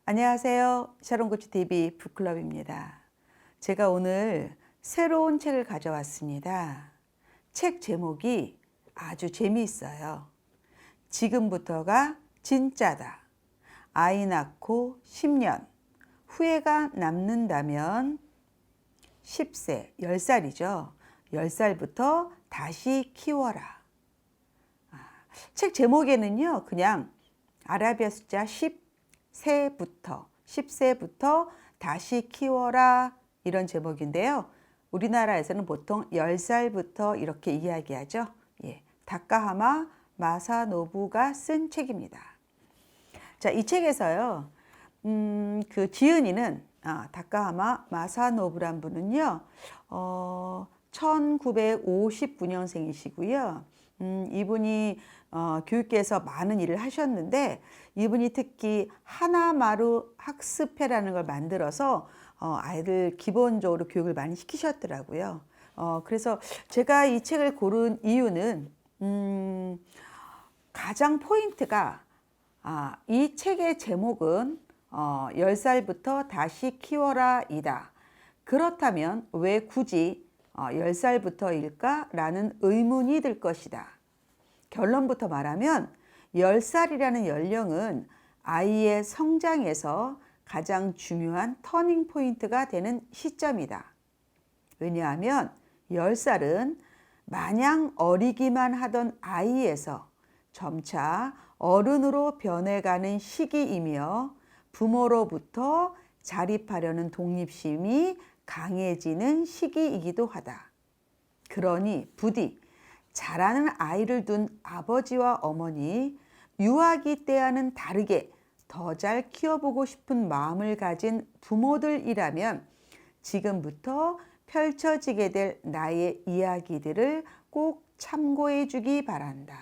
안녕하세요. 샤론코치TV 북클럽입니다. 제가 오늘 새로운 책을 가져왔습니다. 책 제목이 아주 재미있어요. 지금부터가 진짜다. 아이 낳고 10년, 후회가 남는다면 10세, 10살이죠. 10살부터 다시 키워라. 책 제목에는요, 그냥 아라비아 숫자 10세부터 다시 키워라 이런 제목인데요. 우리나라에서는 보통 10살부터 이렇게 이야기하죠. 다카하마 마사노부가 쓴 책입니다. 자, 이 책에서요, 그 지은이는 다카하마 마사노부란 분은요, 1959년생이시고요. 이분이 교육계에서 많은 일을 하셨는데 이분이 특히 하나마루 학습회라는 걸 만들어서 아이들 기본적으로 교육을 많이 시키셨더라고요. 그래서 제가 이 책을 고른 이유는 가장 포인트가 이 책의 제목은 10살부터 다시 키워라 이다. 그렇다면 왜 굳이 10살부터일까? 라는 의문이 들 것이다. 결론부터 말하면 10살이라는 연령은 아이의 성장에서 가장 중요한 터닝 포인트가 되는 시점이다. 왜냐하면 10살은 마냥 어리기만 하던 아이에서 점차 어른으로 변해가는 시기이며 부모로부터 자립하려는 독립심이 강해지는 시기이기도 하다. 그러니 부디 자라는 아이를 둔 아버지와 어머니, 유아기 때와는 다르게 더 잘 키워보고 싶은 마음을 가진 부모들이라면 지금부터 펼쳐지게 될 나의 이야기들을 꼭 참고해 주기 바란다.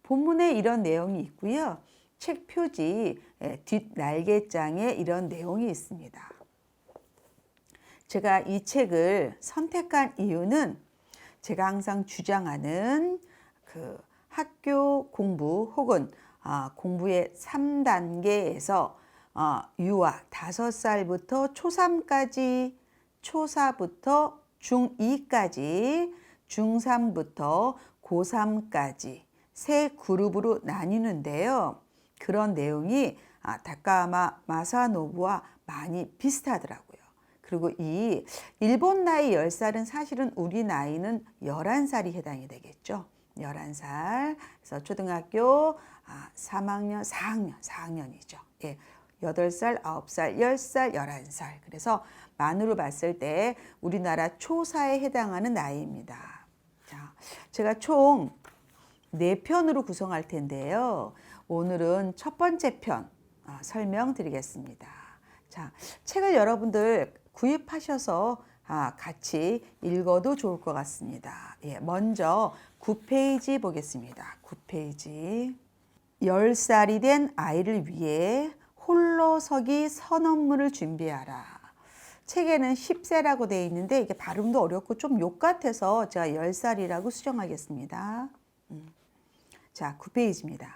본문에 이런 내용이 있고요. 책 표지 뒷날개장에 이런 내용이 있습니다. 제가 이 책을 선택한 이유는 제가 항상 주장하는 그 학교 공부 혹은 공부의 3단계에서 유아 5살부터 초3까지, 초4부터 중2까지, 중3부터 고3까지 세 그룹으로 나뉘는데요. 그런 내용이 다카하마 마사노부와 많이 비슷하더라고요. 그리고 이 일본 나이 10살은 사실은 우리 나이는 11살이 해당이 되겠죠. 11살. 그래서 초등학교 3학년, 4학년이죠. 8살, 9살, 10살, 11살. 그래서 만으로 봤을 때 우리나라 초사에 해당하는 나이입니다. 자, 제가 총 4편으로 구성할 텐데요. 오늘은 첫 번째 편 설명드리겠습니다. 자, 책을 여러분들 구입하셔서 같이 읽어도 좋을 것 같습니다. 먼저 9페이지 보겠습니다. 9페이지. 10살이 된 아이를 위해 홀로 서기 선언문을 준비하라. 책에는 10세라고 되어 있는데 이게 발음도 어렵고 좀 욕 같아서 제가 10살이라고 수정하겠습니다. 자, 9페이지입니다.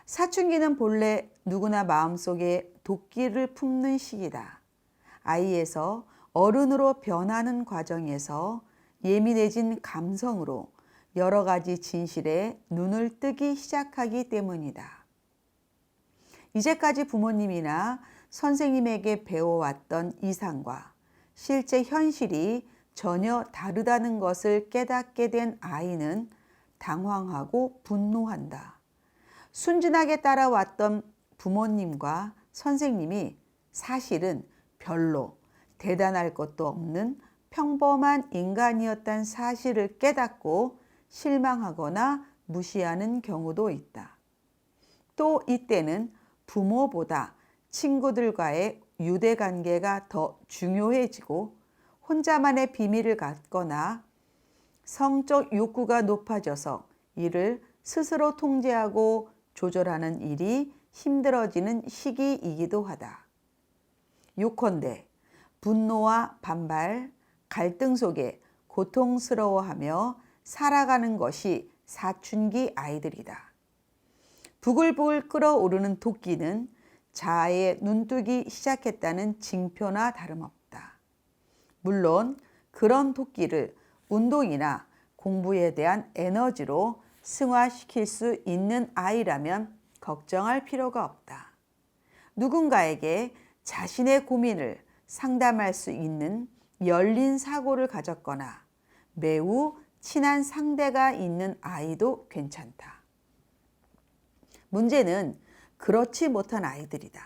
사춘기는 본래 누구나 마음속에 도끼를 품는 시기다. 아이에서 어른으로 변하는 과정에서 예민해진 감성으로 여러 가지 진실에 눈을 뜨기 시작하기 때문이다. 이제까지 부모님이나 선생님에게 배워왔던 이상과 실제 현실이 전혀 다르다는 것을 깨닫게 된 아이는 당황하고 분노한다. 순진하게 따라왔던 부모님과 선생님이 사실은 별로 대단할 것도 없는 평범한 인간이었다는 사실을 깨닫고 실망하거나 무시하는 경우도 있다. 또 이때는 부모보다 친구들과의 유대관계가 더 중요해지고 혼자만의 비밀을 갖거나 성적 욕구가 높아져서 이를 스스로 통제하고 조절하는 일이 힘들어지는 시기이기도 하다. 요컨대 분노와 반발, 갈등 속에 고통스러워하며 살아가는 것이 사춘기 아이들이다. 부글부글 끓어오르는 도끼는 자아에 눈뜨기 시작했다는 징표나 다름없다. 물론 그런 토끼를 운동이나 공부에 대한 에너지로 승화시킬 수 있는 아이라면 걱정할 필요가 없다. 누군가에게 자신의 고민을 상담할 수 있는 열린 사고를 가졌거나 매우 친한 상대가 있는 아이도 괜찮다. 문제는 그렇지 못한 아이들이다.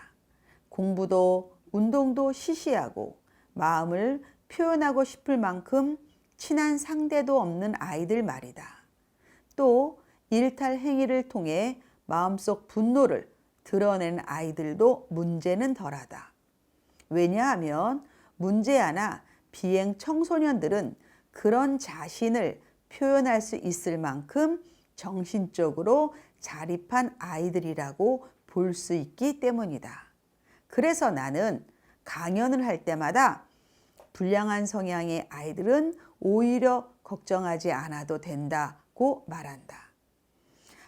공부도 운동도 시시하고 마음을 표현하고 싶을 만큼 친한 상대도 없는 아이들 말이다. 또 일탈 행위를 통해 마음속 분노를 드러내는 아이들도 문제는 덜하다. 왜냐하면 문제아나 비행 청소년들은 그런 자신을 표현할 수 있을 만큼 정신적으로 자립한 아이들이라고 볼 수 있기 때문이다. 그래서 나는 강연을 할 때마다 불량한 성향의 아이들은 오히려 걱정하지 않아도 된다고 말한다.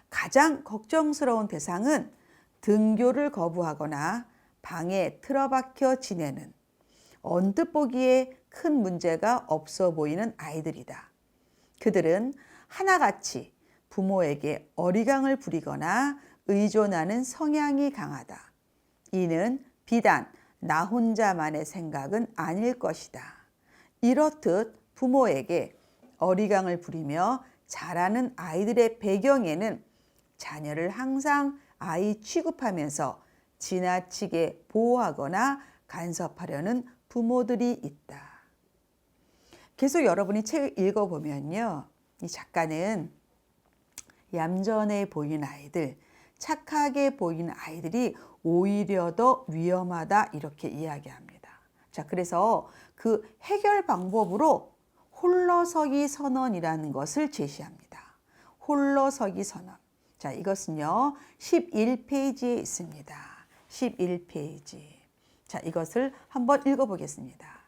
가장 걱정스러운 대상은 등교를 거부하거나 방에 틀어박혀 지내는 언뜻 보기에 큰 문제가 없어 보이는 아이들이다. 그들은 하나같이 부모에게 어리광을 부리거나 의존하는 성향이 강하다. 이는 비단 나 혼자만의 생각은 아닐 것이다. 이렇듯 부모에게 어리광을 부리며 자라는 아이들의 배경에는 자녀를 항상 아이 취급하면서 지나치게 보호하거나 간섭하려는 부모들이 있다. 계속 여러분이 책을 읽어보면요. 이 작가는 얌전해 보이는 아이들, 착하게 보이는 아이들이 오히려 더 위험하다 이렇게 이야기합니다. 자, 그래서 그 해결 방법으로 홀로서기 선언이라는 것을 제시합니다. 홀로서기 선언. 자, 이것은요. 11페이지에 있습니다. 11페이지. 자, 이것을 한번 읽어보겠습니다.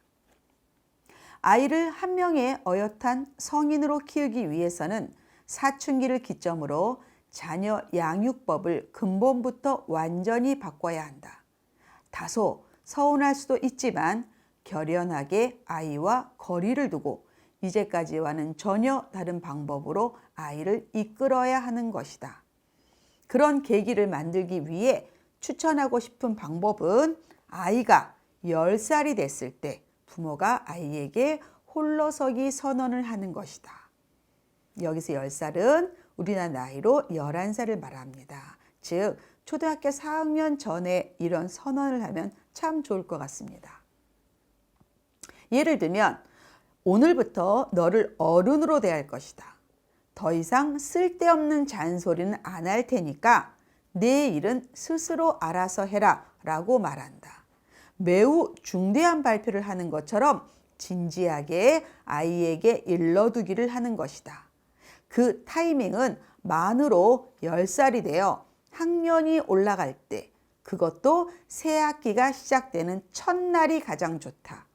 아이를 한 명의 어엿한 성인으로 키우기 위해서는 사춘기를 기점으로 자녀 양육법을 근본부터 완전히 바꿔야 한다. 다소 서운할 수도 있지만 결연하게 아이와 거리를 두고 이제까지와는 전혀 다른 방법으로 아이를 이끌어야 하는 것이다. 그런 계기를 만들기 위해 추천하고 싶은 방법은 아이가 10살이 됐을 때 부모가 아이에게 홀로서기 선언을 하는 것이다. 여기서 10살은 우리나라 나이로 11살을 말합니다. 즉 초등학교 4학년 전에 이런 선언을 하면 참 좋을 것 같습니다. 예를 들면 오늘부터 너를 어른으로 대할 것이다. 더 이상 쓸데없는 잔소리는 안 할 테니까 내 일은 스스로 알아서 해라 라고 말한다. 매우 중대한 발표를 하는 것처럼 진지하게 아이에게 일러두기를 하는 것이다. 그 타이밍은 만으로 10살이 되어 학년이 올라갈 때, 그것도 새 학기가 시작되는 첫날이 가장 좋다.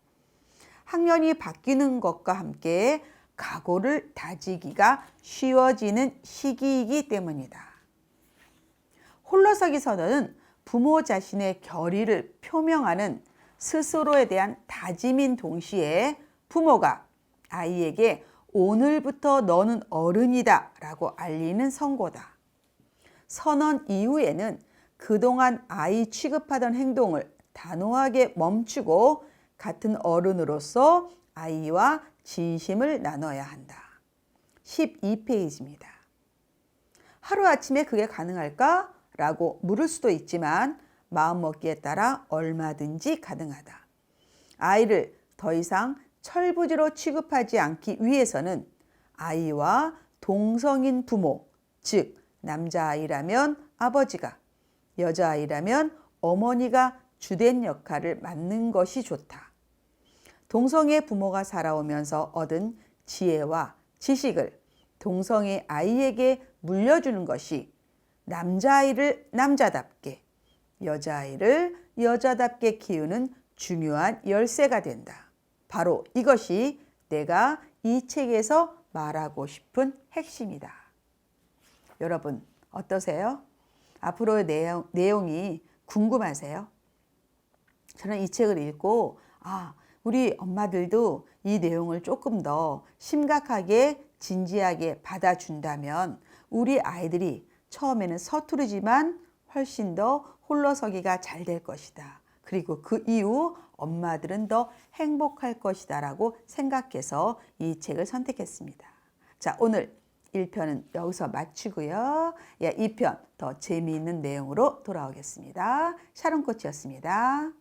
학년이 바뀌는 것과 함께 각오를 다지기가 쉬워지는 시기이기 때문이다. 홀로서기 선언은 부모 자신의 결의를 표명하는 스스로에 대한 다짐인 동시에 부모가 아이에게 오늘부터 너는 어른이다 라고 알리는 선고다. 선언 이후에는 그동안 아이 취급하던 행동을 단호하게 멈추고 같은 어른으로서 아이와 진심을 나눠야 한다. 12페이지입니다. 하루아침에 그게 가능할까? 라고 물을 수도 있지만 마음먹기에 따라 얼마든지 가능하다. 아이를 더 이상 철부지로 취급하지 않기 위해서는 아이와 동성인 부모, 즉 남자아이라면 아버지가, 여자아이라면 어머니가 주된 역할을 맡는 것이 좋다. 동성애 부모가 살아오면서 얻은 지혜와 지식을 동성애 아이에게 물려주는 것이 남자아이를 남자답게, 여자아이를 여자답게 키우는 중요한 열쇠가 된다. 바로 이것이 내가 이 책에서 말하고 싶은 핵심이다. 여러분 어떠세요? 앞으로의 내용이 궁금하세요? 저는 이 책을 읽고 우리 엄마들도 이 내용을 조금 더 심각하게 진지하게 받아준다면 우리 아이들이 처음에는 서투르지만 훨씬 더 홀로서기가 잘 될 것이다. 그리고 그 이후 엄마들은 더 행복할 것이다 라고 생각해서 이 책을 선택했습니다. 자, 오늘 1편은 여기서 마치고요. 2편 더 재미있는 내용으로 돌아오겠습니다. 샤론 코치였습니다.